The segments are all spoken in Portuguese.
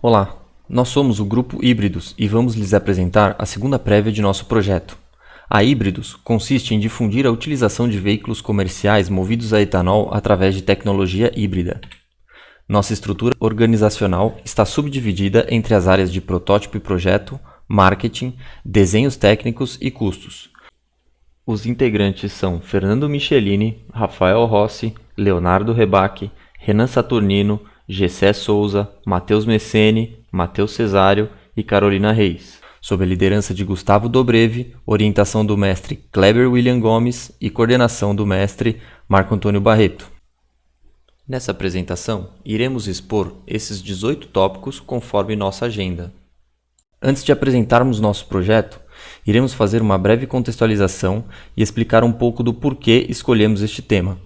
Olá, nós somos o Grupo Híbridos e vamos lhes apresentar a segunda prévia de nosso projeto. A Híbridos consiste em difundir a utilização de veículos comerciais movidos a etanol através de tecnologia híbrida. Nossa estrutura organizacional está subdividida entre as áreas de protótipo e projeto, marketing, desenhos técnicos e custos. Os integrantes são Fernando Michelini, Rafael Rossi, Leonardo Rebaque, Renan Saturnino, Gessé Souza, Matheus Messene, Matheus Cesário e Carolina Reis, sob a liderança de Gustavo Dobrev, orientação do mestre Kleber William Gomes e coordenação do mestre Marco Antônio Barreto. Nessa apresentação, iremos expor esses 18 tópicos conforme nossa agenda. Antes de apresentarmos nosso projeto, iremos fazer uma breve contextualização e explicar um pouco do porquê escolhemos este tema.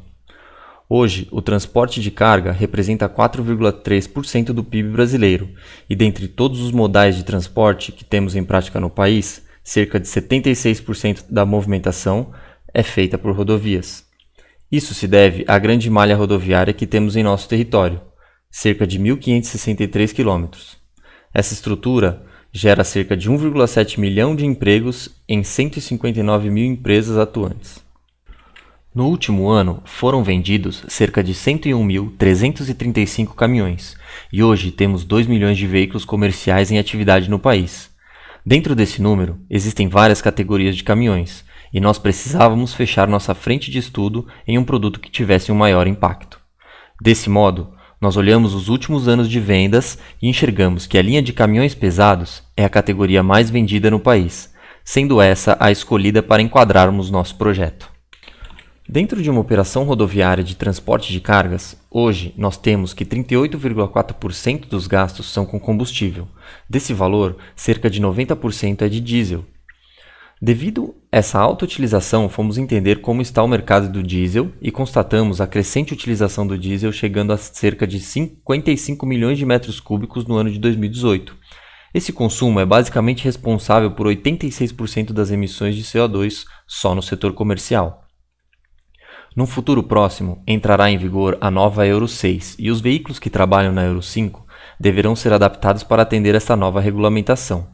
Hoje, o transporte de carga representa 4,3% do PIB brasileiro e, dentre todos os modais de transporte que temos em prática no país, cerca de 76% da movimentação é feita por rodovias. Isso se deve à grande malha rodoviária que temos em nosso território, cerca de 1.563 km. Essa estrutura gera cerca de 1,7 milhão de empregos em 159 mil empresas atuantes. No último ano, foram vendidos cerca de 101.335 caminhões e hoje temos 2 milhões de veículos comerciais em atividade no país. Dentro desse número, existem várias categorias de caminhões e nós precisávamos fechar nossa frente de estudo em um produto que tivesse um maior impacto. Desse modo, nós olhamos os últimos anos de vendas e enxergamos que a linha de caminhões pesados é a categoria mais vendida no país, sendo essa a escolhida para enquadrarmos nosso projeto. Dentro de uma operação rodoviária de transporte de cargas, hoje nós temos que 38,4% dos gastos são com combustível. Desse valor, cerca de 90% é de diesel. Devido a essa alta utilização, fomos entender como está o mercado do diesel e constatamos a crescente utilização do diesel chegando a cerca de 55 milhões de metros cúbicos no ano de 2018. Esse consumo é basicamente responsável por 86% das emissões de CO2 só no setor comercial. No futuro próximo, entrará em vigor a nova Euro 6 e os veículos que trabalham na Euro 5 deverão ser adaptados para atender esta nova regulamentação.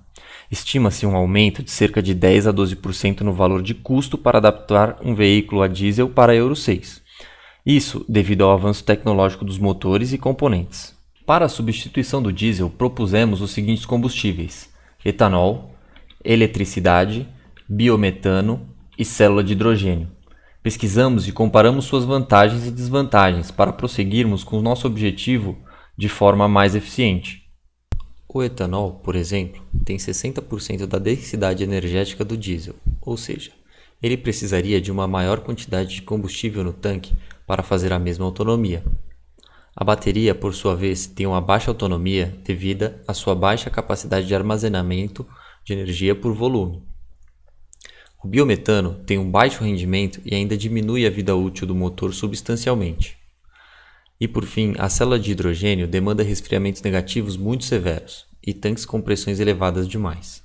Estima-se um aumento de cerca de 10 a 12% no valor de custo para adaptar um veículo a diesel para a Euro 6. Isso devido ao avanço tecnológico dos motores e componentes. Para a substituição do diesel, propusemos os seguintes combustíveis: etanol, eletricidade, biometano e célula de hidrogênio. Pesquisamos e comparamos suas vantagens e desvantagens para prosseguirmos com o nosso objetivo de forma mais eficiente. O etanol, por exemplo, tem 60% da densidade energética do diesel, ou seja, ele precisaria de uma maior quantidade de combustível no tanque para fazer a mesma autonomia. A bateria, por sua vez, tem uma baixa autonomia devido à sua baixa capacidade de armazenamento de energia por volume. O biometano tem um baixo rendimento e ainda diminui a vida útil do motor substancialmente. E por fim, a célula de hidrogênio demanda resfriamentos negativos muito severos e tanques com pressões elevadas demais.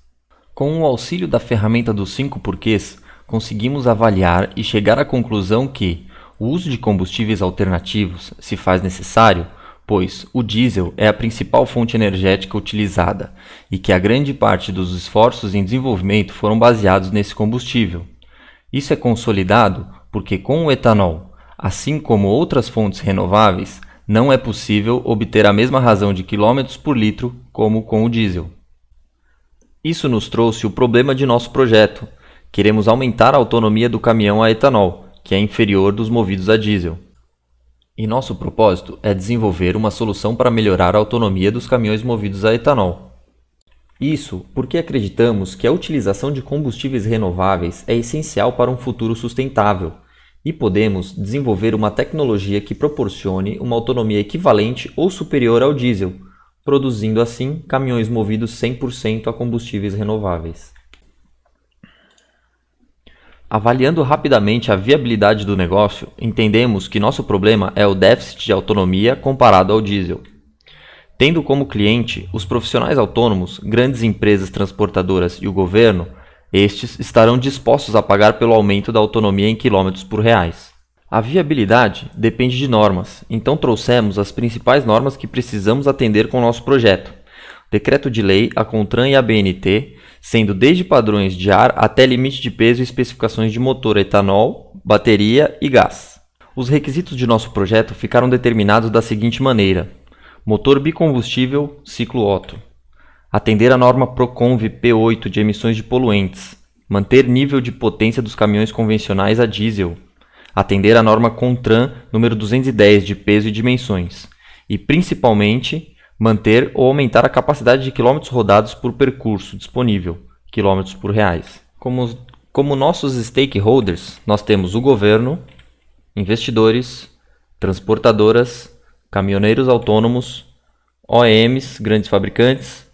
Com o auxílio da ferramenta dos 5 porquês, conseguimos avaliar e chegar à conclusão que o uso de combustíveis alternativos se faz necessário, pois o diesel é a principal fonte energética utilizada e que a grande parte dos esforços em desenvolvimento foram baseados nesse combustível. Isso é consolidado porque com o etanol, assim como outras fontes renováveis, não é possível obter a mesma razão de quilômetros por litro como com o diesel. Isso nos trouxe o problema de nosso projeto. Queremos aumentar a autonomia do caminhão a etanol, que é inferior dos movidos a diesel. E nosso propósito é desenvolver uma solução para melhorar a autonomia dos caminhões movidos a etanol. Isso porque acreditamos que a utilização de combustíveis renováveis é essencial para um futuro sustentável e podemos desenvolver uma tecnologia que proporcione uma autonomia equivalente ou superior ao diesel, produzindo assim caminhões movidos 100% a combustíveis renováveis. Avaliando rapidamente a viabilidade do negócio, entendemos que nosso problema é o déficit de autonomia comparado ao diesel. Tendo como cliente os profissionais autônomos, grandes empresas transportadoras e o governo, estes estarão dispostos a pagar pelo aumento da autonomia em quilômetros por reais. A viabilidade depende de normas, então trouxemos as principais normas que precisamos atender com o nosso projeto. Decreto de lei, a CONTRAN e a BNT, sendo desde padrões de ar até limite de peso e especificações de motor a etanol, bateria e gás. Os requisitos de nosso projeto ficaram determinados da seguinte maneira: motor bicombustível, ciclo Otto. Atender a norma Proconv P8 de emissões de poluentes. Manter nível de potência dos caminhões convencionais a diesel. Atender a norma CONTRAN número 210 de peso e dimensões. E, principalmente, manter ou aumentar a capacidade de quilômetros rodados por percurso disponível, quilômetros por reais. Como nossos stakeholders, nós temos o governo, investidores, transportadoras, caminhoneiros autônomos, OEMs, grandes fabricantes,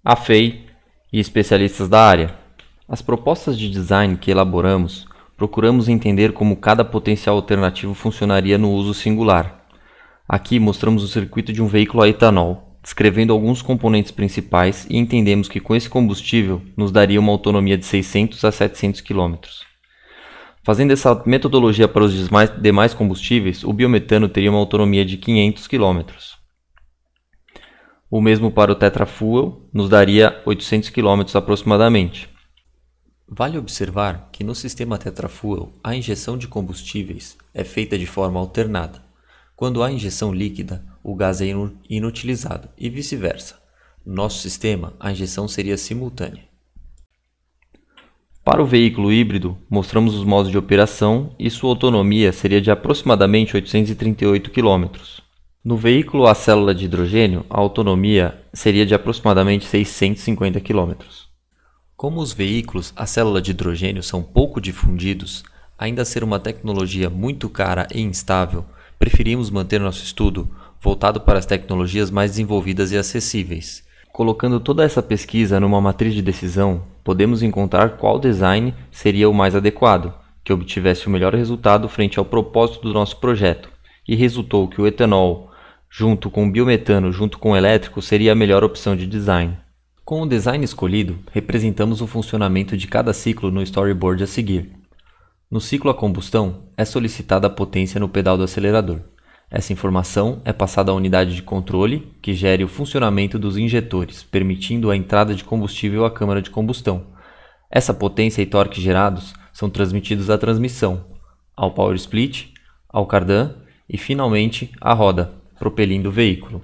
a FEI e especialistas da área. As propostas de design que elaboramos, procuramos entender como cada potencial alternativo funcionaria no uso singular. Aqui mostramos o circuito de um veículo a etanol, descrevendo alguns componentes principais e entendemos que com esse combustível nos daria uma autonomia de 600 a 700 km. Fazendo essa metodologia para os demais combustíveis, o biometano teria uma autonomia de 500 km. O mesmo para o tetrafuel nos daria 800 km aproximadamente. Vale observar que no sistema tetrafuel a injeção de combustíveis é feita de forma alternada. Quando há injeção líquida, o gás é inutilizado e vice-versa. No nosso sistema, a injeção seria simultânea. Para o veículo híbrido, mostramos os modos de operação e sua autonomia seria de aproximadamente 838 km. No veículo a célula de hidrogênio, a autonomia seria de aproximadamente 650 km. Como os veículos a célula de hidrogênio são pouco difundidos, ainda ser uma tecnologia muito cara e instável, preferimos manter nosso estudo voltado para as tecnologias mais desenvolvidas e acessíveis. Colocando toda essa pesquisa numa matriz de decisão, podemos encontrar qual design seria o mais adequado, que obtivesse o melhor resultado frente ao propósito do nosso projeto, e resultou que o etanol, junto com o biometano, junto com o elétrico, seria a melhor opção de design. Com o design escolhido, representamos o funcionamento de cada ciclo no storyboard a seguir. No ciclo a combustão, é solicitada a potência no pedal do acelerador. Essa informação é passada à unidade de controle, que gere o funcionamento dos injetores, permitindo a entrada de combustível à câmara de combustão. Essa potência e torque gerados são transmitidos à transmissão, ao power split, ao cardan e, finalmente, à roda, propelindo o veículo.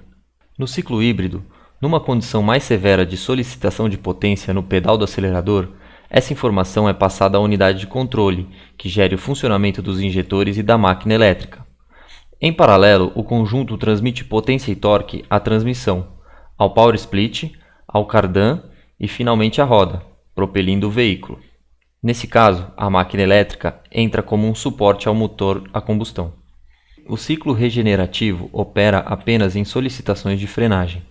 No ciclo híbrido, numa condição mais severa de solicitação de potência no pedal do acelerador, essa informação é passada à unidade de controle, que gere o funcionamento dos injetores e da máquina elétrica. Em paralelo, o conjunto transmite potência e torque à transmissão, ao power split, ao cardan e finalmente à roda, propelindo o veículo. Nesse caso, a máquina elétrica entra como um suporte ao motor a combustão. O ciclo regenerativo opera apenas em solicitações de frenagem.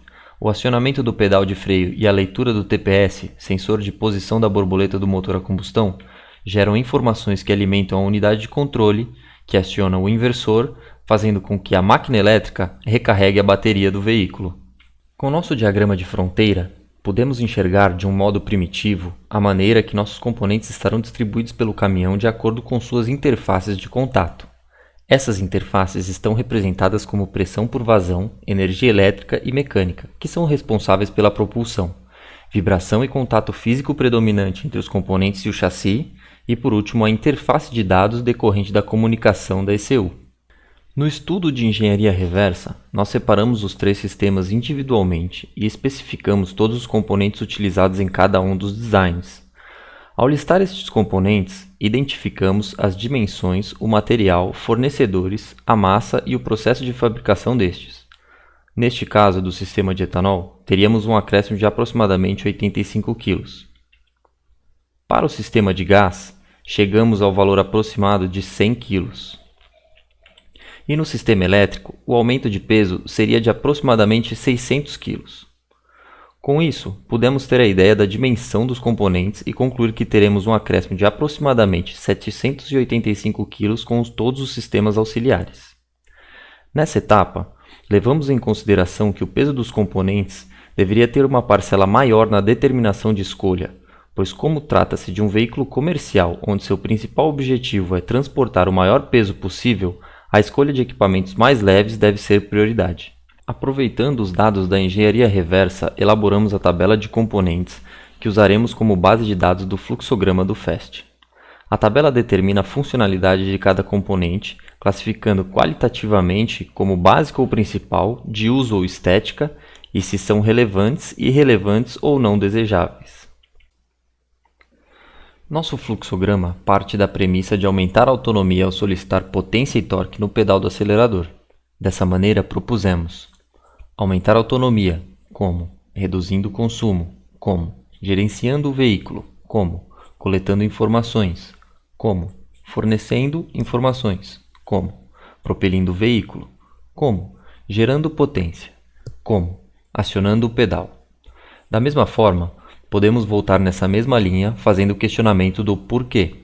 O acionamento do pedal de freio e a leitura do TPS, sensor de posição da borboleta do motor a combustão, geram informações que alimentam a unidade de controle, que aciona o inversor, fazendo com que a máquina elétrica recarregue a bateria do veículo. Com nosso diagrama de fronteira, podemos enxergar de um modo primitivo a maneira que nossos componentes estarão distribuídos pelo caminhão de acordo com suas interfaces de contato. Essas interfaces estão representadas como pressão por vazão, energia elétrica e mecânica, que são responsáveis pela propulsão, vibração e contato físico predominante entre os componentes e o chassi, e por último a interface de dados decorrente da comunicação da ECU. No estudo de engenharia reversa, nós separamos os três sistemas individualmente e especificamos todos os componentes utilizados em cada um dos designs. Ao listar estes componentes, identificamos as dimensões, o material, fornecedores, a massa e o processo de fabricação destes. Neste caso do sistema de etanol, teríamos um acréscimo de aproximadamente 85 kg. Para o sistema de gás, chegamos ao valor aproximado de 100 kg. E no sistema elétrico, o aumento de peso seria de aproximadamente 600 kg. Com isso, pudemos ter a ideia da dimensão dos componentes e concluir que teremos um acréscimo de aproximadamente 785 kg com todos os sistemas auxiliares. Nessa etapa, levamos em consideração que o peso dos componentes deveria ter uma parcela maior na determinação de escolha, pois como trata-se de um veículo comercial onde seu principal objetivo é transportar o maior peso possível, a escolha de equipamentos mais leves deve ser prioridade. Aproveitando os dados da engenharia reversa, elaboramos a tabela de componentes que usaremos como base de dados do fluxograma do FAST. A tabela determina a funcionalidade de cada componente, classificando qualitativamente como básico ou principal, de uso ou estética, e se são relevantes, irrelevantes ou não desejáveis. Nosso fluxograma parte da premissa de aumentar a autonomia ao solicitar potência e torque no pedal do acelerador. Dessa maneira, propusemos aumentar a autonomia, como reduzindo o consumo, como gerenciando o veículo, como coletando informações, como fornecendo informações, como propelindo o veículo, como gerando potência, como acionando o pedal. Da mesma forma, podemos voltar nessa mesma linha fazendo o questionamento do porquê.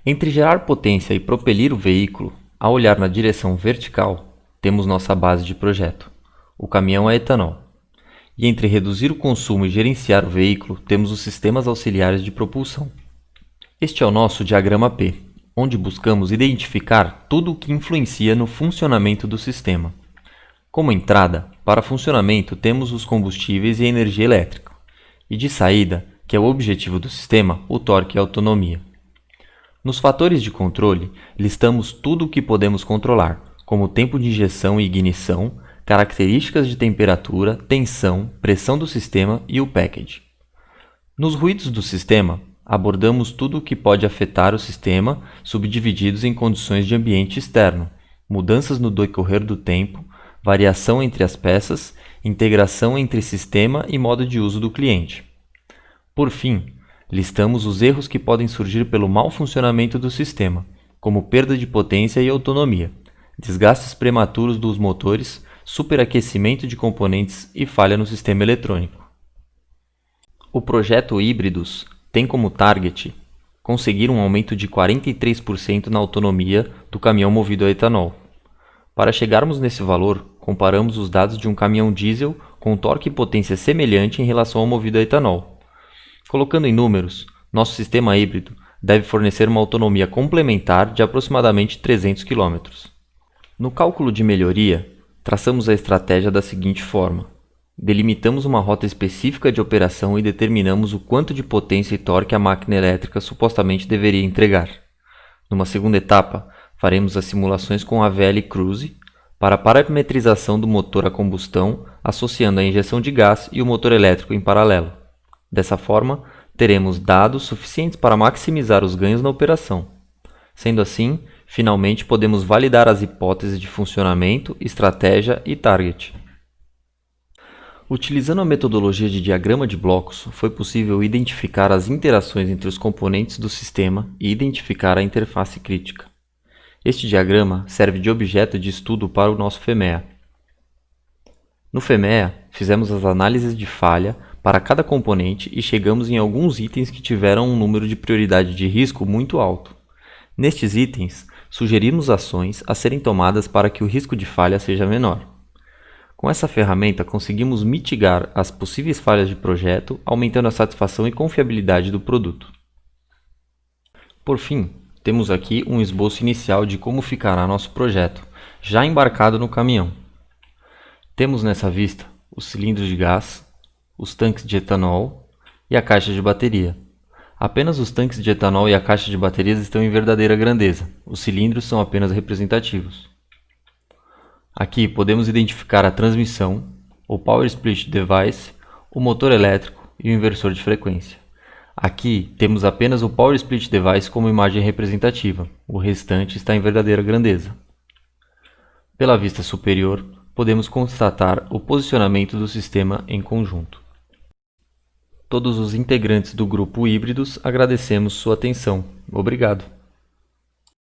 Entre gerar potência e propelir o veículo, ao olhar na direção vertical, temos nossa base de projeto, o caminhão a etanol. E entre reduzir o consumo e gerenciar o veículo, temos os sistemas auxiliares de propulsão. Este é o nosso diagrama P, onde buscamos identificar tudo o que influencia no funcionamento do sistema. Como entrada, para funcionamento temos os combustíveis e a energia elétrica. E de saída, que é o objetivo do sistema, o torque e a autonomia. Nos fatores de controle, listamos tudo o que podemos controlar, como o tempo de injeção e ignição, características de temperatura, tensão, pressão do sistema e o package. Nos ruídos do sistema, abordamos tudo o que pode afetar o sistema, subdivididos em condições de ambiente externo, mudanças no decorrer do tempo, variação entre as peças, integração entre sistema e modo de uso do cliente. Por fim, listamos os erros que podem surgir pelo mau funcionamento do sistema, como perda de potência e autonomia, desgastes prematuros dos motores, superaquecimento de componentes e falha no sistema eletrônico. O projeto Híbridos tem como target conseguir um aumento de 43% na autonomia do caminhão movido a etanol. Para chegarmos nesse valor, comparamos os dados de um caminhão diesel com torque e potência semelhante em relação ao movido a etanol. Colocando em números, nosso sistema híbrido deve fornecer uma autonomia complementar de aproximadamente 300 km. No cálculo de melhoria, traçamos a estratégia da seguinte forma. Delimitamos uma rota específica de operação e determinamos o quanto de potência e torque a máquina elétrica supostamente deveria entregar. Numa segunda etapa, faremos as simulações com a VL Cruise para a parametrização do motor a combustão, associando a injeção de gás e o motor elétrico em paralelo. Dessa forma, teremos dados suficientes para maximizar os ganhos na operação. Sendo assim, finalmente podemos validar as hipóteses de funcionamento, estratégia e target. Utilizando a metodologia de diagrama de blocos, foi possível identificar as interações entre os componentes do sistema e identificar a interface crítica. Este diagrama serve de objeto de estudo para o nosso FEMEA. No FEMEA, fizemos as análises de falha para cada componente e chegamos em alguns itens que tiveram um número de prioridade de risco muito alto. Nestes itens, sugerimos ações a serem tomadas para que o risco de falha seja menor. Com essa ferramenta, conseguimos mitigar as possíveis falhas de projeto, aumentando a satisfação e confiabilidade do produto. Por fim, temos aqui um esboço inicial de como ficará nosso projeto, já embarcado no caminhão. Temos nessa vista os cilindros de gás, os tanques de etanol e a caixa de bateria. Apenas os tanques de etanol e a caixa de baterias estão em verdadeira grandeza, os cilindros são apenas representativos. Aqui podemos identificar a transmissão, o Power Split Device, o motor elétrico e o inversor de frequência. Aqui temos apenas o Power Split Device como imagem representativa, o restante está em verdadeira grandeza. Pela vista superior, podemos constatar o posicionamento do sistema em conjunto. Todos os integrantes do grupo Híbridos agradecemos sua atenção. Obrigado.